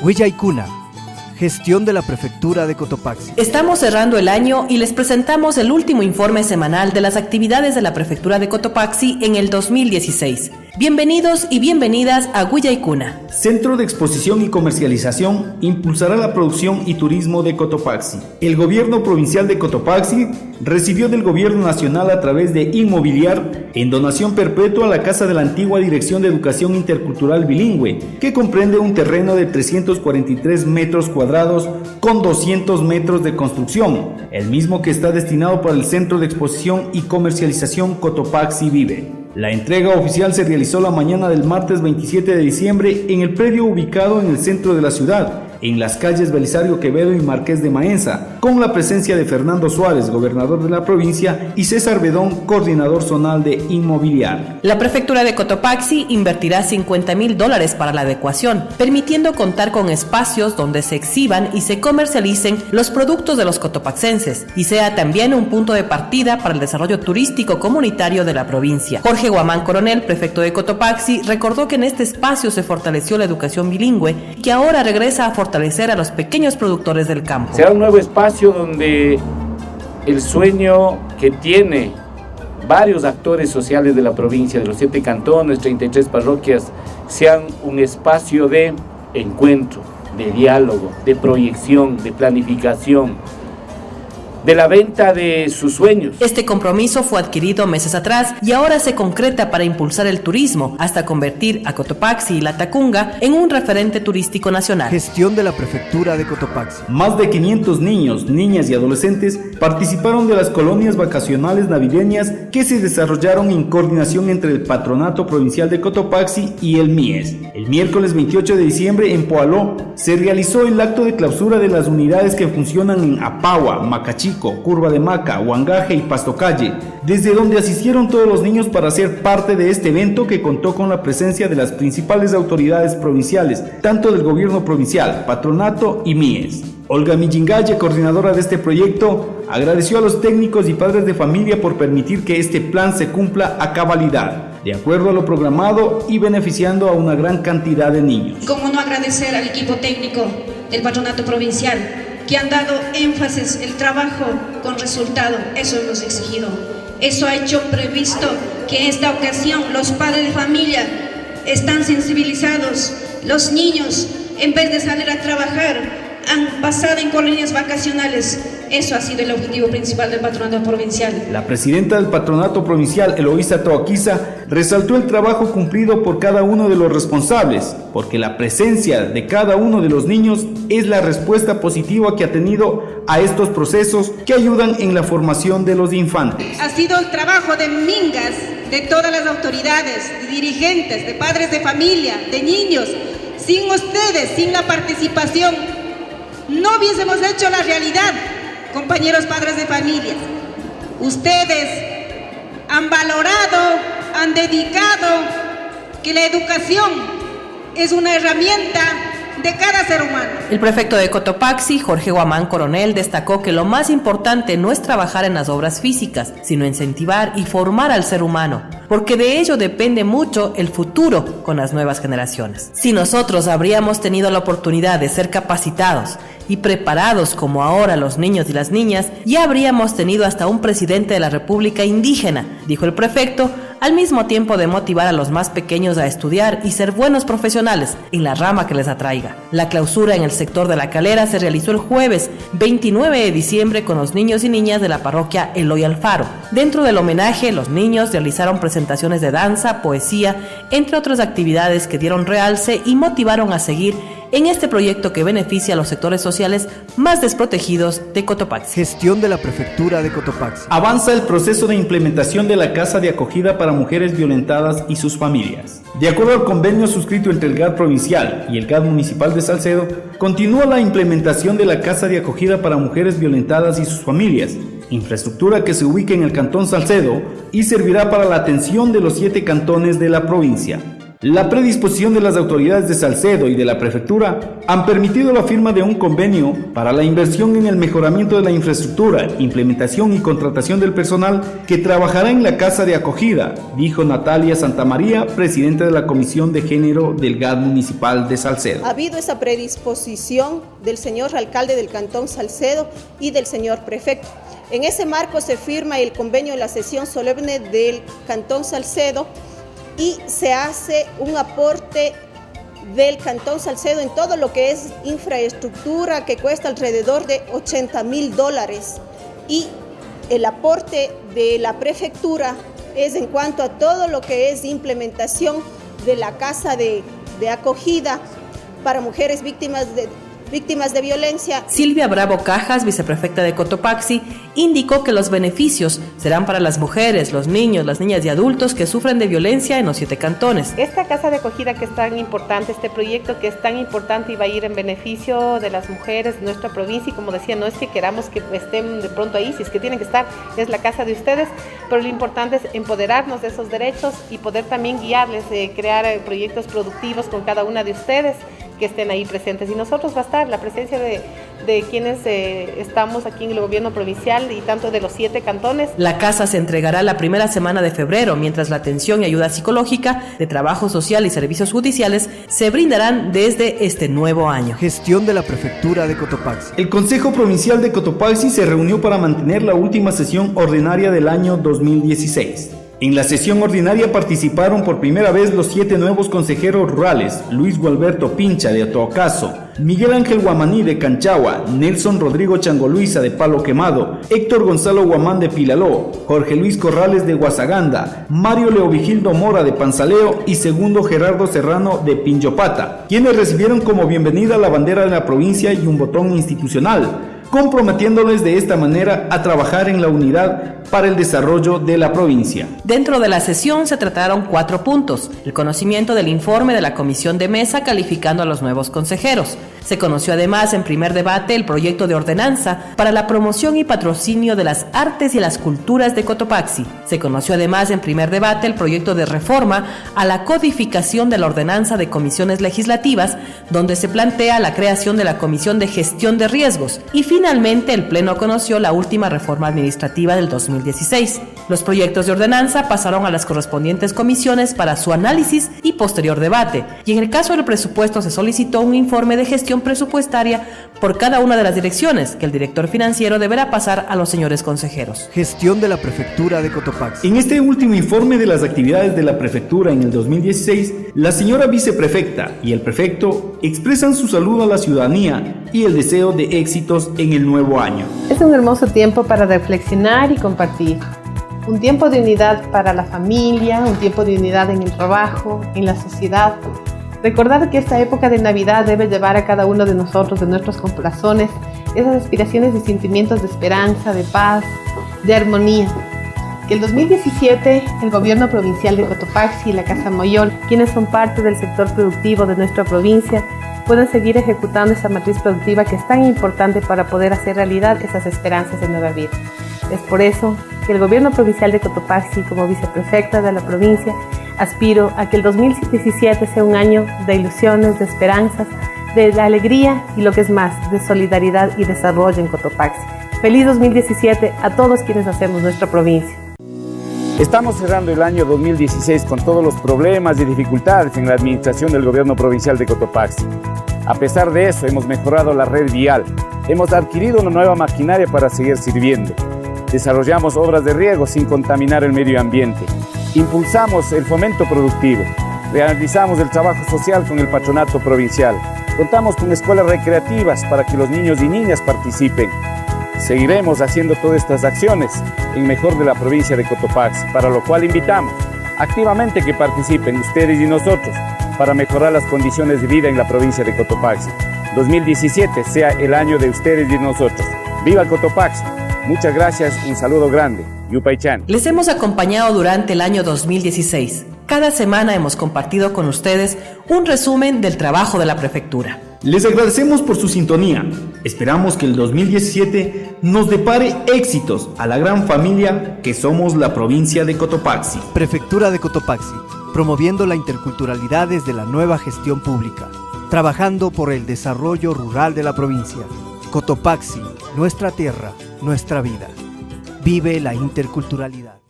Huillaicuna, gestión de la Prefectura de Cotopaxi. Estamos cerrando el año y les presentamos el último informe semanal de las actividades de la Prefectura de Cotopaxi en el 2016. Bienvenidos y bienvenidas a Huillaicuna. Centro de Exposición y Comercialización impulsará la producción y turismo de Cotopaxi. El Gobierno Provincial de Cotopaxi recibió del Gobierno Nacional a través de Inmobiliar en donación perpetua la casa de la antigua Dirección de Educación Intercultural Bilingüe, que comprende un terreno de 343 metros cuadrados con 200 metros de construcción, el mismo que está destinado para el Centro de Exposición y Comercialización Cotopaxi Vive. La entrega oficial se realizó la mañana del martes 27 de diciembre en el predio ubicado en el centro de la ciudad, en las calles Belisario Quevedo y Marqués de Maenza, con la presencia de Fernando Suárez, gobernador de la provincia, y César Bedón, coordinador zonal de Inmobiliar. La Prefectura de Cotopaxi invertirá $50,000 para la adecuación, permitiendo contar con espacios donde se exhiban y se comercialicen los productos de los cotopaxenses, y sea también un punto de partida para el desarrollo turístico comunitario de la provincia. Jorge Guamán Coronel, prefecto de Cotopaxi, recordó que en este espacio se fortaleció la educación bilingüe y que ahora regresa a fortalecer a los pequeños productores del campo. Será un nuevo espacio donde el sueño que tiene varios actores sociales de la provincia, de los 7 cantones, 33 parroquias, sean un espacio de encuentro, de diálogo, de proyección, de planificación, de la venta de sus sueños. Este compromiso fue adquirido meses atrás y ahora se concreta para impulsar el turismo hasta convertir a Cotopaxi y La Tacunga en un referente turístico nacional. Gestión de la Prefectura de Cotopaxi. Más de 500 niños, niñas y adolescentes participaron de las colonias vacacionales navideñas que se desarrollaron en coordinación entre el Patronato Provincial de Cotopaxi y el MIES. El miércoles 28 de diciembre en Poaló se realizó el acto de clausura de las unidades que funcionan en Apagua, Macachico, Curva de Maca, Huangaje y Pastocalle, desde donde asistieron todos los niños para ser parte de este evento que contó con la presencia de las principales autoridades provinciales, tanto del gobierno provincial, patronato y MIES. Olga Millingalle, coordinadora de este proyecto, agradeció a los técnicos y padres de familia por permitir que este plan se cumpla a cabalidad, de acuerdo a lo programado y beneficiando a una gran cantidad de niños. ¿Cómo no agradecer al equipo técnico del patronato provincial, que han dado énfasis, el trabajo con resultado? Eso hemos exigido. Eso ha hecho previsto que en esta ocasión los padres de familia están sensibilizados. Los niños, en vez de salir a trabajar, han pasado en colonias vacacionales. Eso ha sido el objetivo principal del patronato provincial. La presidenta del patronato provincial, Eloísa Toaquiza, resaltó el trabajo cumplido por cada uno de los responsables, porque la presencia de cada uno de los niños es la respuesta positiva que ha tenido a estos procesos que ayudan en la formación de los infantes. Ha sido el trabajo de mingas, de todas las autoridades, de dirigentes, de padres de familia, de niños. Sin ustedes, sin la participación, no hubiésemos hecho la realidad, compañeros padres de familia. Ustedes han valorado, han dedicado que la educación es una herramienta de cada ser humano. El prefecto de Cotopaxi, Jorge Guamán Coronel, destacó que lo más importante no es trabajar en las obras físicas, sino incentivar y formar al ser humano, porque de ello depende mucho el futuro con las nuevas generaciones. Si nosotros habríamos tenido la oportunidad de ser capacitados y preparados como ahora los niños y las niñas, ya habríamos tenido hasta un presidente de la República indígena, dijo el prefecto, al mismo tiempo de motivar a los más pequeños a estudiar y ser buenos profesionales en la rama que les atraiga. La clausura en el sector de La Calera se realizó el jueves 29 de diciembre con los niños y niñas de la parroquia Eloy Alfaro. Dentro del homenaje, los niños realizaron presentaciones de danza, poesía, entre otras actividades que dieron realce y motivaron a seguir en este proyecto que beneficia a los sectores sociales más desprotegidos de Cotopaxi. Gestión de la Prefectura de Cotopaxi. Avanza el proceso de implementación de la Casa de Acogida para Mujeres Violentadas y sus familias. De acuerdo al convenio suscrito entre el GAD provincial y el GAD municipal de Salcedo, continúa la implementación de la Casa de Acogida para Mujeres Violentadas y sus familias, infraestructura que se ubica en el Cantón Salcedo y servirá para la atención de los 7 cantones de la provincia. La predisposición de las autoridades de Salcedo y de la prefectura han permitido la firma de un convenio para la inversión en el mejoramiento de la infraestructura, implementación y contratación del personal que trabajará en la casa de acogida, dijo Natalia Santamaría, presidenta de la Comisión de Género del GAD Municipal de Salcedo. Ha habido esa predisposición del señor alcalde del Cantón Salcedo y del señor prefecto. En ese marco se firma el convenio en la sesión solemne del Cantón Salcedo y se hace un aporte del Cantón Salcedo en todo lo que es infraestructura que cuesta alrededor de $80,000 y el aporte de la prefectura es en cuanto a todo lo que es implementación de la casa de acogida para mujeres víctimas de violencia. Silvia Bravo Cajas, viceprefecta de Cotopaxi, indicó que los beneficios serán para las mujeres, los niños, las niñas y adultos que sufren de violencia en los 7 cantones. Esta casa de acogida que es tan importante, este proyecto que es tan importante y va a ir en beneficio de las mujeres de nuestra provincia, y como decía, no es que queramos que estén de pronto ahí, si es que tienen que estar, es la casa de ustedes, pero lo importante es empoderarnos de esos derechos y poder también guiarles, crear proyectos productivos con cada una de ustedes que estén ahí presentes. Y nosotros va a estar la presencia de quienes estamos aquí en el gobierno provincial y tanto de los 7 cantones. La casa se entregará la primera semana de febrero, mientras la atención y ayuda psicológica, de trabajo social y servicios judiciales se brindarán desde este nuevo año. Gestión de la Prefectura de Cotopaxi. El Consejo Provincial de Cotopaxi se reunió para mantener la última sesión ordinaria del año 2016. En la sesión ordinaria participaron por primera vez los 7 nuevos consejeros rurales: Luis Gualberto Pincha de Atoacaso, Miguel Ángel Guamaní de Canchagua, Nelson Rodrigo Changoluisa de Palo Quemado, Héctor Gonzalo Guamán de Pilaló, Jorge Luis Corrales de Guasaganda, Mario Leovigildo Mora de Panzaleo y Segundo Gerardo Serrano de Pinjopata, quienes recibieron como bienvenida la bandera de la provincia y un botón institucional, comprometiéndoles de esta manera a trabajar en la unidad para el desarrollo de la provincia. Dentro de la sesión se trataron 4 puntos: el conocimiento del informe de la comisión de mesa calificando a los nuevos consejeros. Se conoció además en primer debate el proyecto de ordenanza para la promoción y patrocinio de las artes y las culturas de Cotopaxi. Se conoció además en primer debate el proyecto de reforma a la codificación de la ordenanza de comisiones legislativas, donde se plantea la creación de la Comisión de Gestión de Riesgos. Y finalmente el Pleno conoció la última reforma administrativa del 2016. Los proyectos de ordenanza pasaron a las correspondientes comisiones para su análisis y posterior debate. Y en el caso del presupuesto se solicitó un informe de gestión presupuestaria por cada una de las direcciones que el director financiero deberá pasar a los señores consejeros. Gestión de la Prefectura de Cotopaxi. En este último informe de las actividades de la prefectura en el 2016, la señora viceprefecta y el prefecto expresan su saludo a la ciudadanía y el deseo de éxitos en el nuevo año. Es un hermoso tiempo para reflexionar y compartir. Un tiempo de unidad para la familia, un tiempo de unidad en el trabajo, en la sociedad. Recordar que esta época de Navidad debe llevar a cada uno de nosotros, de nuestros corazones, esas aspiraciones y sentimientos de esperanza, de paz, de armonía. Que el 2017 el gobierno provincial de Cotopaxi y la Casa Moyol, quienes son parte del sector productivo de nuestra provincia, puedan seguir ejecutando esa matriz productiva que es tan importante para poder hacer realidad esas esperanzas de nueva vida. Es por eso que el gobierno provincial de Cotopaxi, como viceprefecta de la provincia, aspiro a que el 2017 sea un año de ilusiones, de esperanzas, de la alegría y lo que es más, de solidaridad y desarrollo en Cotopaxi. Feliz 2017 a todos quienes hacemos nuestra provincia. Estamos cerrando el año 2016 con todos los problemas y dificultades en la administración del gobierno provincial de Cotopaxi. A pesar de eso, hemos mejorado la red vial, hemos adquirido una nueva maquinaria para seguir sirviendo. Desarrollamos obras de riego sin contaminar el medio ambiente. Impulsamos el fomento productivo. Realizamos el trabajo social con el patronato provincial. Contamos con escuelas recreativas para que los niños y niñas participen. Seguiremos haciendo todas estas acciones en mejor de la provincia de Cotopaxi, para lo cual invitamos activamente que participen ustedes y nosotros para mejorar las condiciones de vida en la provincia de Cotopaxi. 2017 sea el año de ustedes y nosotros. ¡Viva Cotopaxi! Muchas gracias, un saludo grande. Yupaychan. Les hemos acompañado durante el año 2016. Cada semana hemos compartido con ustedes un resumen del trabajo de la prefectura. Les agradecemos por su sintonía. Esperamos que el 2017 nos depare éxitos a la gran familia que somos la provincia de Cotopaxi. Prefectura de Cotopaxi. promoviendo la interculturalidad desde la nueva gestión pública, trabajando por el desarrollo rural de la provincia. Cotopaxi, nuestra tierra, nuestra vida. Vive la interculturalidad.